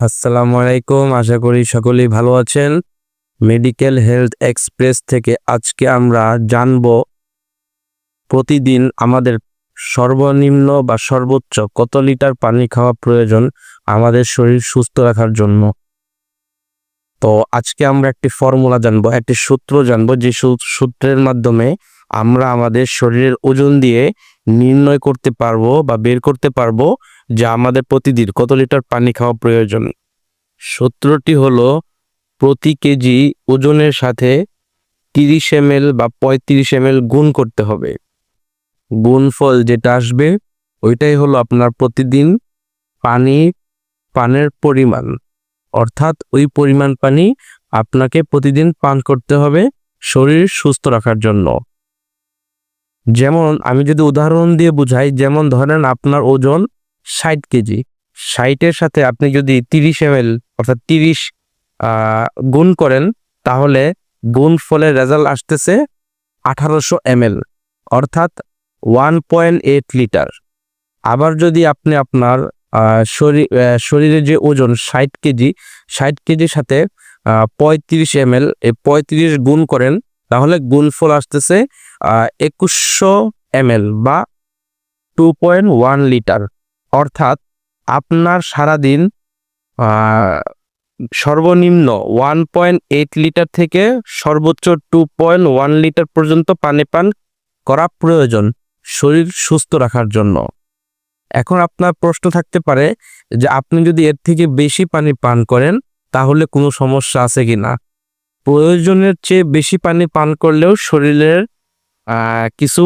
আসসালামু আলাইকুম, আশা করি সকলেই ভালো আছেন। মেডিকেল হেলথ এক্সপ্রেস থেকে আজকে আমরা জানব প্রতিদিন আমাদের সর্বনিম্ন বা সর্বোচ্চ কত লিটার পানি খাওয়া প্রয়োজন আমাদের শরীর সুস্থ রাখার জন্য। তো আজকে আমরা একটি ফর্মুলা জানবো, একটি সূত্র জানবো, যে সূত্রের মাধ্যমে আমরা আমাদের শরীরের ওজন দিয়ে নির্ণয় করতে পারবো বা বের করতে পারবো যে আমাদের প্রতিদিন কত লিটার পানি খাওয়া প্রয়োজন। সূত্রটি হলো প্রতি কেজি ওজনের সাথে 30 ml বা 35 ml গুণ করতে হবে। গুণফল যেটা আসবে ওইটাই হলো আপনার প্রতিদিন পানের পরিমাণ, অর্থাৎ ওই পরিমাণ পানি আপনাকে প্রতিদিন পান করতে হবে শরীর সুস্থ রাখার জন্য। যেমন আমি যদি উদাহরণ দিয়ে বুঝাই, যেমন ধরেন আপনার ওজন 60 কেজি, 60-এর সাথে আপনি যদি 30 ml অর্থাৎ 30 গুণ করেন, তাহলে গুণফলের রেজাল্ট আসতেছে 1800 ml, অর্থাৎ 1.8 লিটার। আবার যদি আপনি আপনার শরীরে যে ওজন 60 কেজি, 60 কেজির সাথে 35 ml, এই 35 গুণ করেন, তাহলে গুণফল আসতেছে 2100 ml বা 2.1 লিটার। অর্থাৎ আপনার সারাদিন সর্বনিম্ন 1.8 লিটার থেকে সর্বোচ্চ 2.1 লিটার পর্যন্ত পানি পান করা প্রয়োজন শরীর সুস্থ রাখার জন্য। এখন আপনার প্রশ্ন থাকতে পারে যে আপনি যদি এর থেকে বেশি পানি পান করেন তাহলে কোনো সমস্যা আছে কিনা। প্রয়োজনের চেয়ে বেশি পানি পান করলেও শরীরের কিছু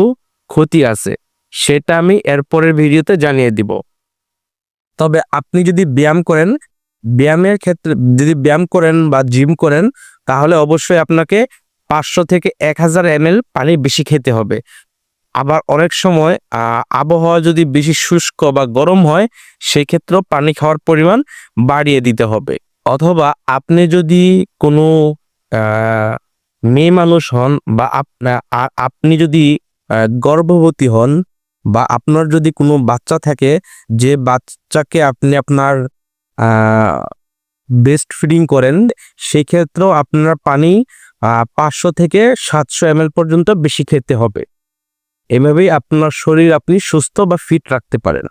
ক্ষতি আছে, সেটা আমি এরপরের ভিডিওতে জানিয়ে দিব। তবে আপনি যদি ব্যায়ামের ক্ষেত্রে যদি ব্যায়াম করেন বা জিম করেন, তাহলে অবশ্যই আপনাকে 500 থেকে 1000 ml পানি বেশি খেতে হবে। আবার অনেক সময় আবহাওয়া যদি বেশি শুষ্ক বা গরম হয়, সেই ক্ষেত্রেও পানি খাওয়ার পরিমাণ বাড়িয়ে দিতে হবে। অথবা আপনি যদি কোনো মেয়ে মানুষ হন বা আপনি যদি গর্ভবতী হন বা আপনার যদি কোনো বাচ্চা থাকে, যে বাচ্চাকে আপনি আপনার ব্রেস্ট ফিডিং করেন, সেই ক্ষেত্রেও আপনার পানি 500 থেকে 700 ml পর্যন্ত বেশি খেতে হবে। এভাবেই আপনার শরীর আপনি সুস্থ বা ফিট রাখতে পারেন।